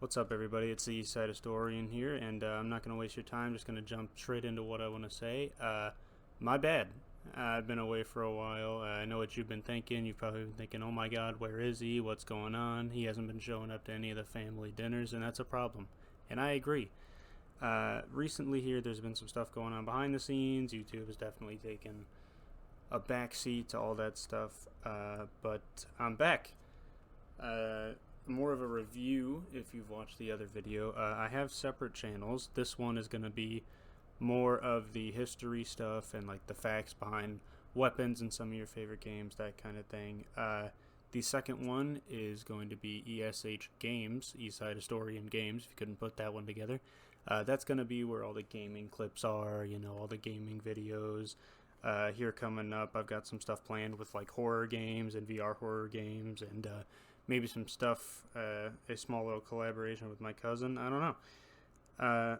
What's up, everybody? It's the East Side Historian here, and I'm not going to waste your time. Just going to jump straight into what I want to say. My bad. I've been away for a while. I know what you've been thinking. You've probably been thinking, oh my god, where is he? What's going on? He hasn't been showing up to any of the family dinners, and that's a problem. And I agree. Recently here, there's been some stuff going on behind the scenes. YouTube has definitely taken a backseat to all that stuff, but I'm back. More of a review if you've watched the other video. I have separate channels. This one is going to be more of the history stuff and like the facts behind weapons and some of your favorite games, that kind of thing. The second one is going to be ESH Games, Eastside Historian Games, if you couldn't put that one together. That's going to be where all the gaming clips are, all the gaming videos. Here coming up, I've got some stuff planned with like horror games and VR horror games, and maybe some stuff, a small little collaboration with my cousin. I don't know.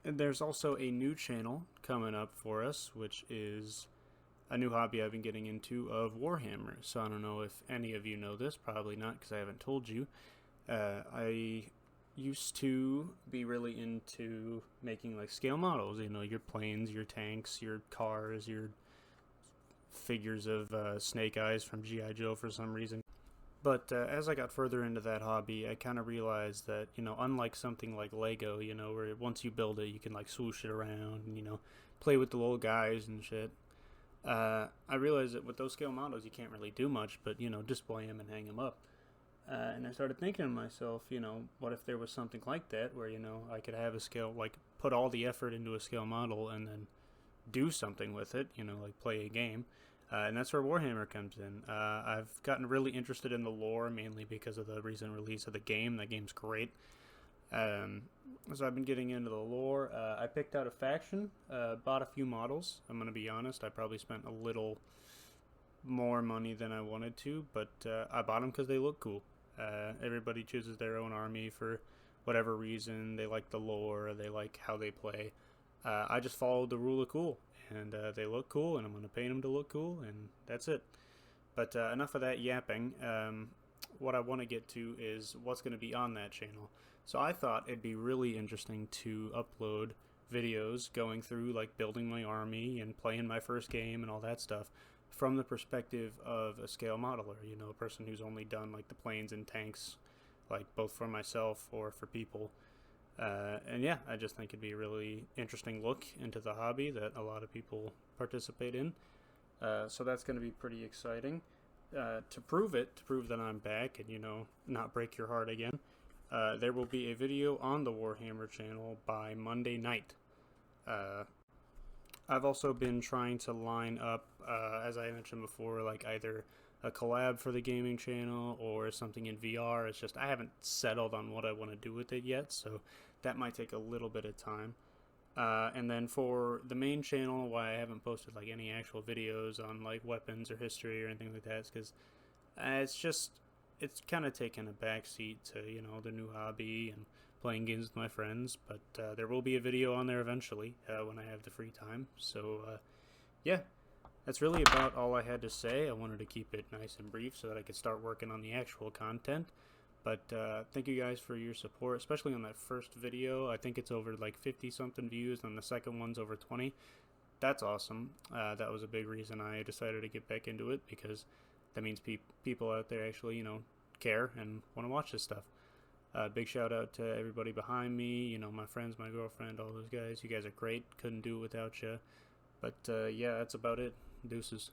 And there's also a new channel coming up for us, which is a new hobby I've been getting into of Warhammer. So I don't know if any of you know this, probably not because I haven't told you. I used to be really into making like scale models, your planes, your tanks, your cars, your figures of Snake Eyes from G.I. Joe for some reason. But as I got further into that hobby, I kind of realized that, unlike something like Lego, where once you build it, you can like swoosh it around and, play with the little guys and shit. I realized that with those scale models, you can't really do much but, display them and hang them up. And I started thinking to myself, what if there was something like that where, I could have a scale, like put all the effort into a scale model and then do something with it, like play a game. And that's where Warhammer comes in. I've gotten really interested in the lore, mainly because of the recent release of the game. That game's great. So I've been getting into the lore. I picked out a faction, bought a few models. I'm going to be honest, I probably spent a little more money than I wanted to, but I bought them because they look cool. Everybody chooses their own army for whatever reason. They like the lore, they like how they play. I just followed the rule of cool, and they look cool, and I'm going to paint them to look cool, and that's it. But enough of that yapping. What I want to get to is what's going to be on that channel. So I thought it'd be really interesting to upload videos going through like building my army and playing my first game and all that stuff from the perspective of a scale modeler, a person who's only done like the planes and tanks, like both for myself or for people. And yeah, I just think it'd be a really interesting look into the hobby that a lot of people participate in. So that's going to be pretty exciting. To prove that I'm back and, not break your heart again, there will be a video on the Warhammer channel by Monday night. I've also been trying to line up, as I mentioned before, like either a collab for the gaming channel or something in VR. It's just I haven't settled on what I want to do with it yet, so that might take a little bit of time. And then for the main channel, why I haven't posted like any actual videos on like weapons or history or anything like that is because it's kind of taken a backseat to the new hobby and playing games with my friends. But there will be a video on there eventually when I have the free time. So yeah. That's really about all I had to say. I wanted to keep it nice and brief so that I could start working on the actual content. But thank you guys for your support, especially on that first video. I think it's over like 50-something views, and the second one's over 20. That's awesome. That was a big reason I decided to get back into it, because that means people out there actually, care and want to watch this stuff. Big shout out to everybody behind me, my friends, my girlfriend, all those guys. You guys are great. Couldn't do it without you. But yeah, that's about it. Deuces.